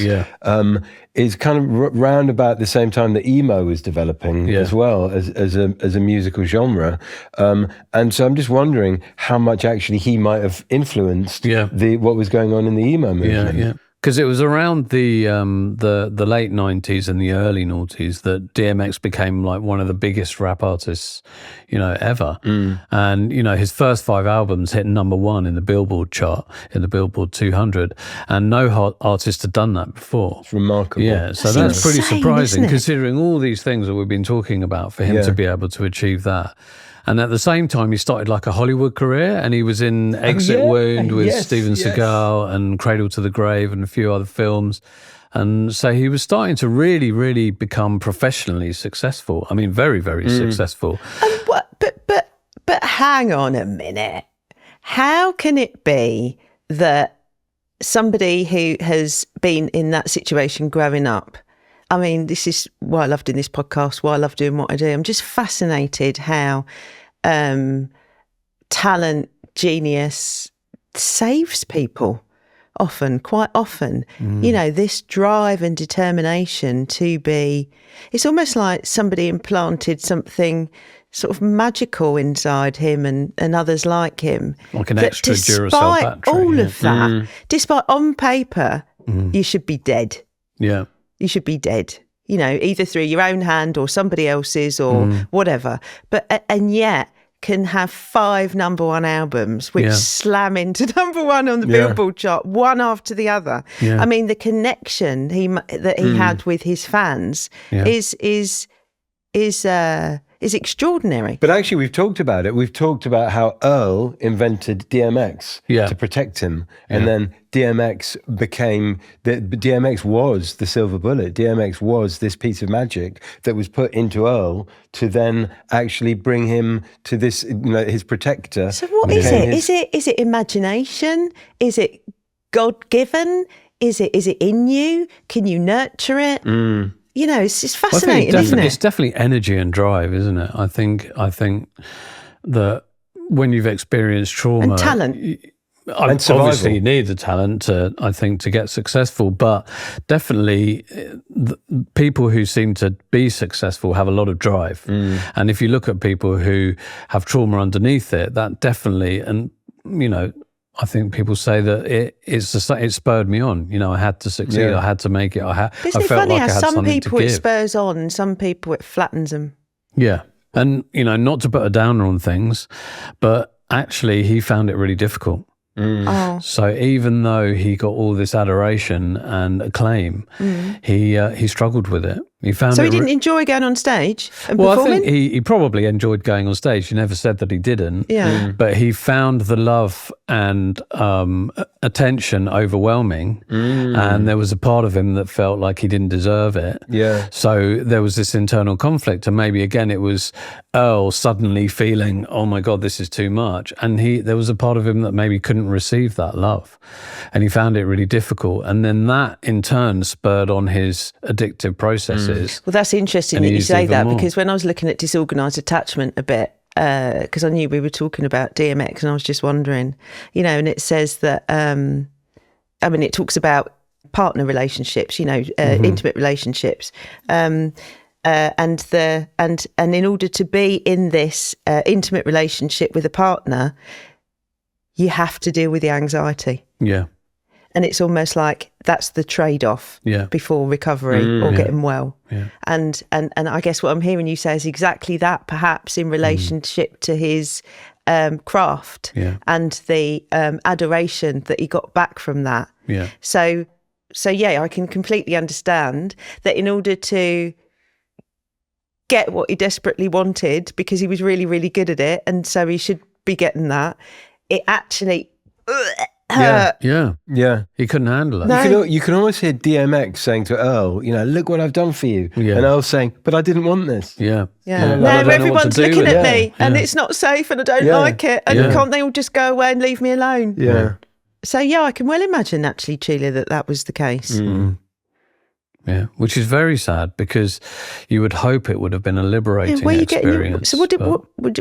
S3: Is kind of round about the same time that emo was developing as well as a musical genre, and so I'm just wondering how much actually he might have influenced what was going on in the emo movement.
S2: Because it was around the late 90s and the early noughties that DMX became like one of the biggest rap artists, ever. And, his first 5 albums hit #1 in the Billboard chart, in the Billboard 200. And no artist had done that before.
S3: It's remarkable.
S2: Yeah, so that's pretty surprising, considering all these things that we've been talking about, for him to be able to achieve that. And at the same time, he started like a Hollywood career, and he was in Exit Wound with Steven Seagal and Cradle to the Grave and a few other films. And so he was starting to really, really become professionally successful. I mean, very, very successful.
S1: But hang on a minute. How can it be that somebody who has been in that situation growing up, I mean, this is why I love doing this podcast, why I love doing what I do. I'm just fascinated how talent, genius saves people quite often. This drive and determination to be, it's almost like somebody implanted something sort of magical inside him and others like him.
S2: Like an extra Duracell battery.
S1: Despite all of that, despite on paper, you should be dead.
S2: Yeah.
S1: You should be dead, either through your own hand or somebody else's or whatever. And yet can have 5 #1 albums which slam into #1 on the Billboard chart, one after the other. I mean, the connection that he had with his fans is extraordinary.
S3: But actually, we've talked about it. We've talked about how Earl invented DMX to protect him. And then DMX DMX was the silver bullet. DMX was this piece of magic that was put into Earl to then actually bring him to this, his protector.
S1: So what is it? Is it imagination? Is it God-given? Is it in you? Can you nurture it? It's fascinating, isn't it?
S2: It's definitely energy and drive, isn't it? I think that when you've experienced trauma
S1: and talent,
S3: and survival.
S2: Obviously you need the talent to get successful, but definitely the people who seem to be successful have a lot of drive. And if you look at people who have trauma underneath it, that definitely, and I think people say that it spurred me on. I had to succeed. I had to make it.
S1: Isn't it funny how some people it spurs on and some people it flattens them?
S2: Yeah. And, not to put a downer on things, but actually he found it really difficult. So even though he got all this adoration and acclaim, he struggled with it. He found
S1: he didn't enjoy going on stage and performing?
S2: I think he probably enjoyed going on stage. He never said that he didn't.
S1: Yeah.
S2: But he found the love and attention overwhelming, and there was a part of him that felt like he didn't deserve it.
S3: Yeah.
S2: So there was this internal conflict, and maybe again it was Earl suddenly feeling, oh my God, this is too much, and there was a part of him that maybe couldn't receive that love, and he found it really difficult, and then that in turn spurred on his addictive processes.
S1: Well, that's interesting that you say that, because when I was looking at disorganised attachment a bit, because I knew we were talking about DMX, and I was just wondering, and it says that, it talks about partner relationships, intimate relationships, and in order to be in this intimate relationship with a partner, you have to deal with the anxiety.
S2: Yeah.
S1: And it's almost like that's the trade-off before recovery or getting well. Yeah. And I guess what I'm hearing you say is exactly that, perhaps in relationship to his craft and the adoration that he got back from that.
S2: Yeah.
S1: So yeah, I can completely understand that in order to get what he desperately wanted, because he was really, really good at it, and so he should be getting that, it actually hurt.
S2: Yeah. He couldn't handle it.
S1: No.
S3: You can almost hear DMX saying to Earl, look what I've done for you. Yeah. And Earl saying, but I didn't want this.
S2: Yeah.
S1: Now everyone's looking at me and it's not safe and I don't like it. And can't they all just go away and leave me alone?
S3: Yeah.
S1: So, I can well imagine, actually, Chula, that was the case.
S2: Mm. Yeah, which is very sad because you would hope it would have been a liberating experience.
S1: So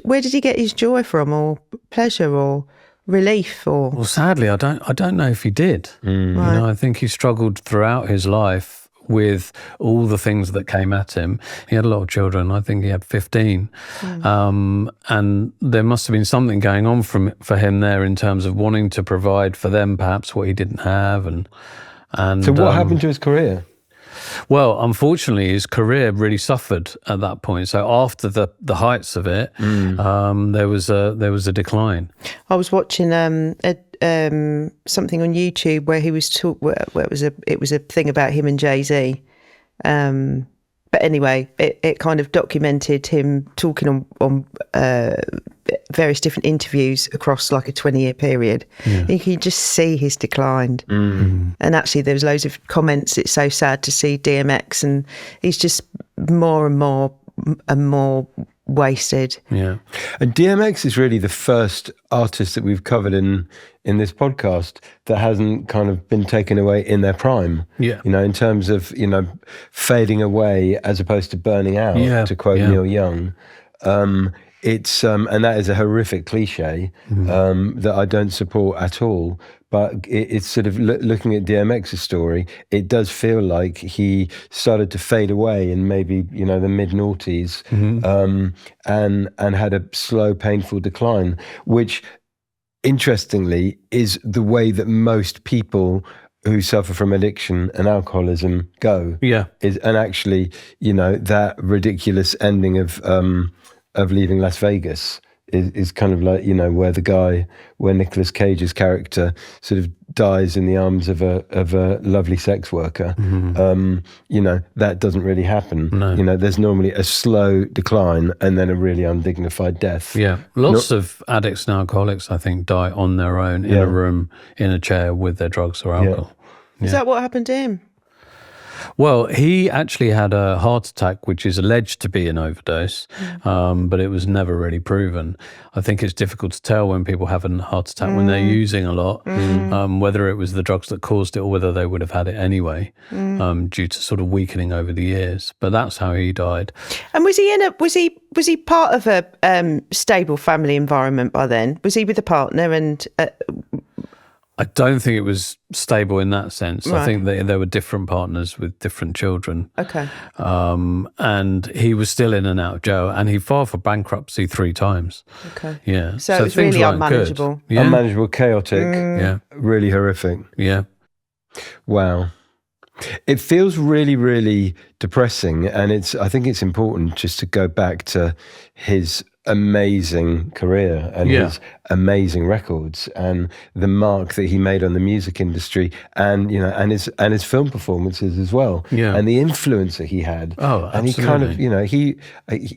S1: where did he get his joy from, or pleasure, or relief, or?
S2: Well, sadly, I don't know if he did. Right. I think he struggled throughout his life with all the things that came at him. He had a lot of children. I think he had 15. And there must have been something going on for him there in terms of wanting to provide for them perhaps what he didn't have. And
S3: so what happened to his career?
S2: Well, unfortunately, his career really suffered at that point. So after the heights of it, there was a decline.
S1: I was watching something on YouTube where he was where it was a thing about him and Jay-Z. But anyway, it kind of documented him talking on various different interviews across like a 20-year period. Yeah. You can just see his decline. And actually there was loads of comments, it's so sad to see DMX, and he's just more and more wasted.
S3: Yeah. And DMX is really the first artist that we've covered in this podcast that hasn't kind of been taken away in their prime. Yeah. In terms of, fading away as opposed to burning out, to quote Neil Young. It's and that is a horrific cliche that I don't support at all. But it's sort of looking at DMX's story, it does feel like he started to fade away in maybe, the mid-noughties and had a slow, painful decline, which, interestingly, is the way that most people who suffer from addiction and alcoholism go. Yeah. And actually, that ridiculous ending of leaving Las Vegas is kind of like, where Nicolas Cage's character sort of dies in the arms of a lovely sex worker. That doesn't really happen. No. There's normally a slow decline and then a really undignified death.
S2: Yeah. Lots of addicts and alcoholics, I think, die on their own in a room, in a chair with their drugs or alcohol.
S1: Is that what happened to him?
S2: Well, he actually had a heart attack, which is alleged to be an overdose, but it was never really proven. I think it's difficult to tell when people have a heart attack when they're using a lot, whether it was the drugs that caused it or whether they would have had it anyway, due to sort of weakening over the years. But that's how he died.
S1: And was he part of a stable family environment by then? Was he with a partner and?
S2: I don't think it was stable in that sense. Right. I think there were different partners with different children. Okay. And he was still in and out of jail, and he filed for bankruptcy 3 times. Okay. Yeah.
S1: So it was really unmanageable.
S3: Yeah. Unmanageable, chaotic, really horrific.
S2: Yeah.
S3: Wow. It feels really, really depressing, and I think it's important just to go back to his amazing career and his amazing records and the mark that he made on the music industry and his film performances as well, and the influence that he had.
S2: Oh,
S3: and
S2: absolutely.
S3: he kind of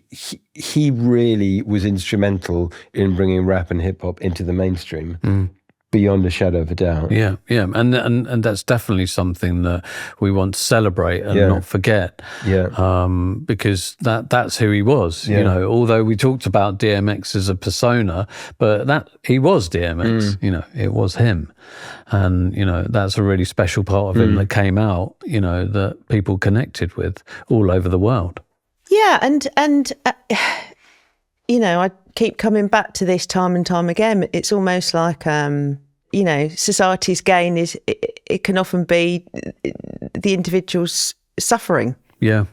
S3: he really was instrumental in bringing rap and hip hop into the mainstream. Beyond a shadow of a doubt.
S2: Yeah, and that's definitely something that we want to celebrate and not forget. Yeah, because that's who he was. Yeah. Although we talked about DMX as a persona, but that he was DMX. It was him, and that's a really special part of him that came out. That people connected with all over the world.
S1: Yeah, and I keep coming back to this time and time again. It's almost like, society's gain is, it can often be the individual's suffering.
S2: Yeah.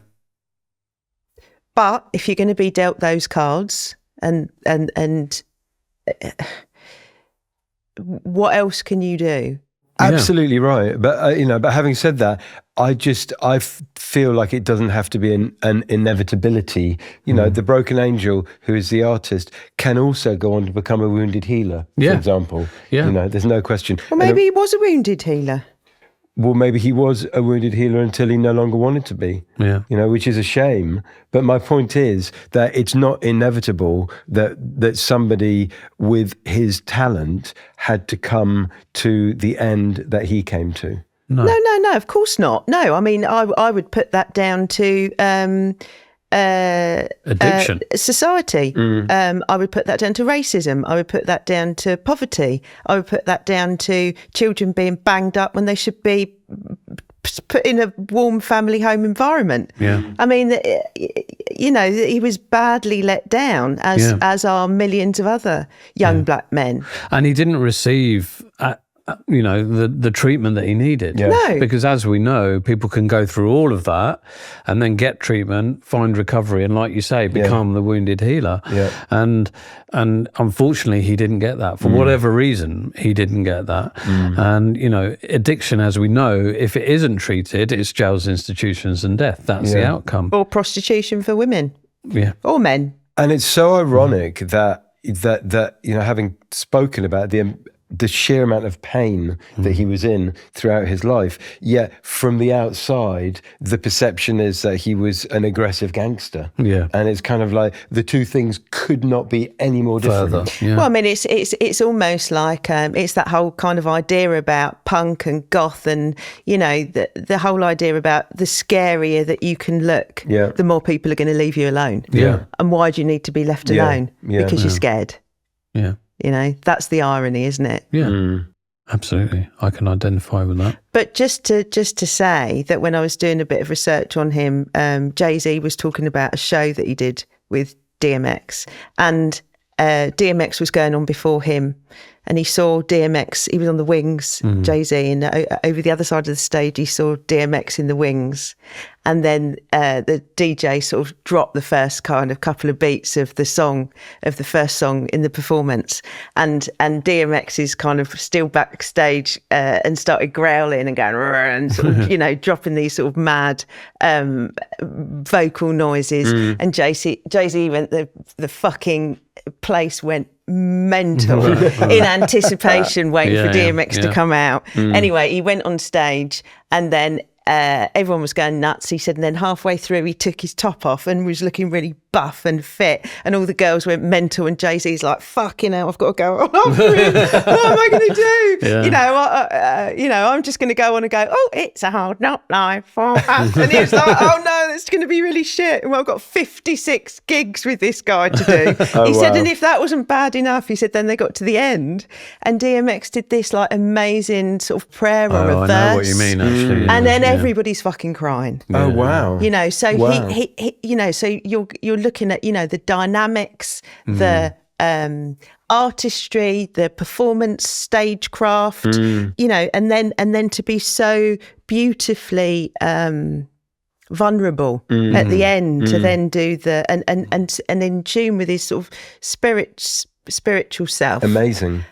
S1: But if you're going to be dealt those cards and what else can you do?
S3: Absolutely right. But, but having said that, I feel like it doesn't have to be an inevitability. The broken angel, who is the artist, can also go on to become a wounded healer, for example. Yeah. There's no question.
S1: Well, maybe he was a wounded healer.
S3: Well, maybe he was a wounded healer until he no longer wanted to be, which is a shame. But my point is that it's not inevitable that somebody with his talent had to come to the end that he came to.
S1: No, of course not. No, I mean, I would put that down to
S2: addiction,
S1: society. I would put that down to racism. I would put that down to poverty. I would put that down to children being banged up when they should be put in a warm family home environment.
S2: Yeah.
S1: I mean, he was badly let down, as are millions of other young black men.
S2: And he didn't receive the treatment that he needed.
S3: Yeah.
S1: No.
S2: Because as we know, people can go through all of that and then get treatment, find recovery, and like you say, become the wounded healer.
S3: Yeah.
S2: And unfortunately, he didn't get that. For whatever reason, he didn't get that. And, addiction, as we know, if it isn't treated, it's jails, institutions, and death. That's the outcome.
S1: Or prostitution for women.
S2: Yeah.
S1: Or men.
S3: And it's so ironic that having spoken about the sheer amount of pain that he was in throughout his life, yet from the outside, the perception is that he was an aggressive gangster.
S2: Yeah.
S3: And it's kind of like the two things could not be any more different.
S2: Yeah.
S1: Well, I mean, it's almost like it's that whole kind of idea about punk and goth, and the whole idea about the scarier that you can look, the more people are going to leave you alone.
S2: Yeah.
S1: And why do you need to be left alone? Because you're scared.
S2: Yeah.
S1: That's the irony, isn't it?
S2: Yeah, absolutely. I can identify with that.
S1: But just to say that when I was doing a bit of research on him, Jay-Z was talking about a show that he did with DMX, and DMX was going on before him, and he saw DMX. He was on the wings, Jay-Z, and over the other side of the stage, he saw DMX in the wings. And then the DJ sort of dropped the first kind of couple of beats of the first song in the performance. And DMX is kind of still backstage and started growling and going, and sort of, dropping these sort of mad vocal noises. And Jay-Z went, the fucking place went mental in anticipation, waiting for DMX to come out. Anyway, he went on stage, and then everyone was going nuts. He said, and then halfway through, he took his top off and was looking really buff and fit, and all the girls went mental. And Jay-Z's like, "Fucking hell, I've got to go on. What am I going to do? Yeah. I'm just going to go on and go, oh, it's a hard knock life for us." And he was like, "Oh no, it's going to be really shit. Well, I've got 56 gigs with this guy to do." He said, and if that wasn't bad enough, he said, then they got to the end, and DMX did this like amazing sort of prayer or a verse.
S2: I know what you mean, actually.
S1: And then everybody's fucking crying.
S3: Oh wow!
S1: So he so you're looking at the dynamics, the artistry, the performance, stagecraft, and then to be so beautifully vulnerable at the end, to then do the and in tune with his sort of spiritual self.
S3: Amazing.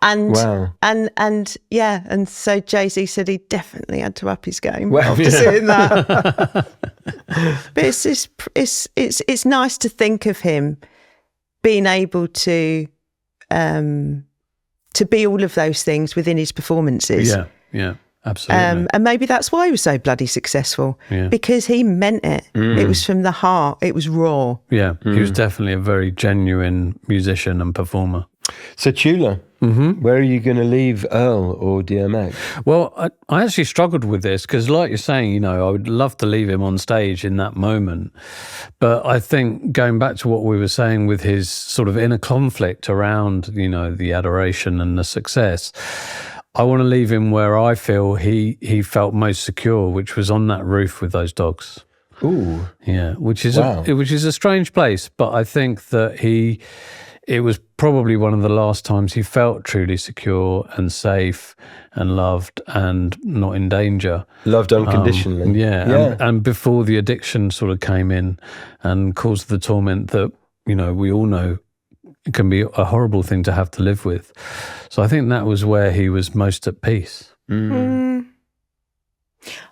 S1: And
S3: wow.
S1: and so Jay-Z said he definitely had to up his game after seeing that. But it's nice to think of him being able to be all of those things within his performances.
S2: Yeah, absolutely.
S1: And maybe that's why he was so bloody successful, because he meant it. It was from the heart. It was raw.
S2: Yeah, he was definitely a very genuine musician and performer.
S3: So Chula, where are you going to leave Earl or DMX?
S2: Well, I actually struggled with this because, like you're saying, I would love to leave him on stage in that moment. But I think going back to what we were saying with his sort of inner conflict around, the adoration and the success, I want to leave him where I feel he felt most secure, which was on that roof with those dogs.
S3: Ooh.
S2: Yeah, which is a strange place, but I think that it was probably one of the last times he felt truly secure and safe and loved and not in danger.
S3: Loved unconditionally.
S2: And before the addiction sort of came in and caused the torment that, we all know can be a horrible thing to have to live with. So I think that was where he was most at peace.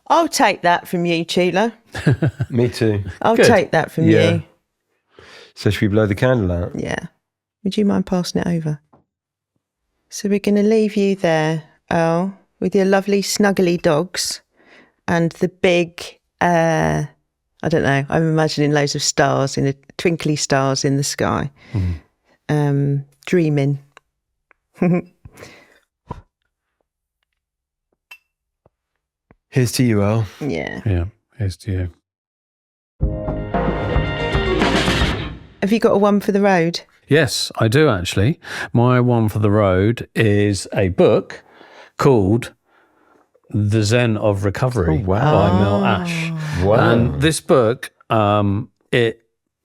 S1: I'll take that from you, Chula.
S3: Me too.
S1: I'll take that from you.
S3: So should we blow the candle out?
S1: Yeah. Would you mind passing it over? So we're going to leave you there, Earl, with your lovely snuggly dogs and the big, I don't know, I'm imagining loads of stars, twinkly stars in the sky. Dreaming.
S3: Here's to you, Earl.
S2: Yeah, here's to you.
S1: Have you got a one for the road?
S2: Yes, I do actually. My one for the road is a book called The Zen of Recovery by Mel Ash.
S3: Wow.
S2: And this book,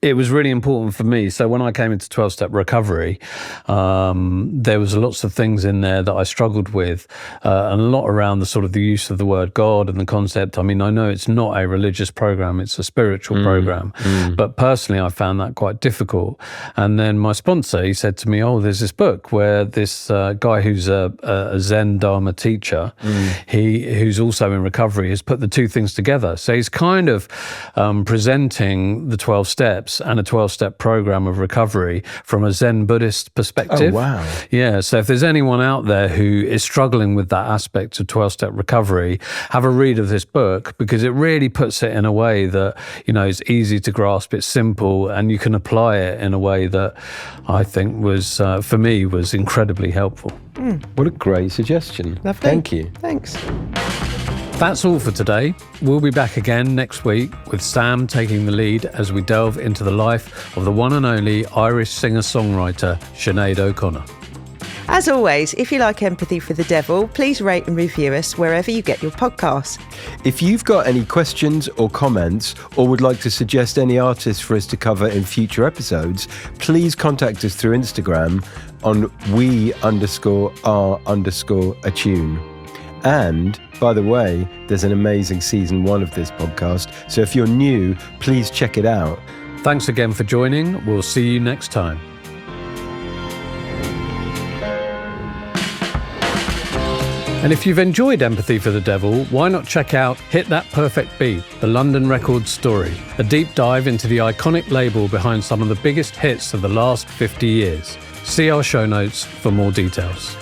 S2: it was really important for me. So when I came into 12-step recovery, there was lots of things in there that I struggled with, and a lot around the use of the word God and the concept. I mean, I know it's not a religious program, it's a spiritual program, but personally I found that quite difficult. And then my sponsor, he said to me, there's this book where this guy who's a Zen Dharma teacher, who's also in recovery, has put the two things together. So he's kind of presenting the 12 steps and a 12-step program of recovery from a Zen Buddhist perspective.
S3: Oh, wow.
S2: Yeah, so if there's anyone out there who is struggling with that aspect of 12-step recovery, have a read of this book, because it really puts it in a way that, is easy to grasp, it's simple, and you can apply it in a way that I think was, for me, was incredibly helpful.
S3: What a great suggestion.
S1: Lovely.
S3: Thank you.
S1: Thanks.
S2: That's all for today. We'll be back again next week with Sam taking the lead as we delve into the life of the one and only Irish singer-songwriter Sinead O'Connor.
S1: As always, if you like Empathy for the Devil, please rate and review us wherever you get your podcasts.
S3: If you've got any questions or comments, or would like to suggest any artists for us to cover in future episodes, please contact us through Instagram on we_are_attune. And, by the way, there's an amazing season 1 of this podcast, so if you're new, please check it out.
S2: Thanks again for joining. We'll see you next time. And if you've enjoyed Empathy for the Devil, why not check out Hit That Perfect Beat, the London Records story, a deep dive into the iconic label behind some of the biggest hits of the last 50 years. See our show notes for more details.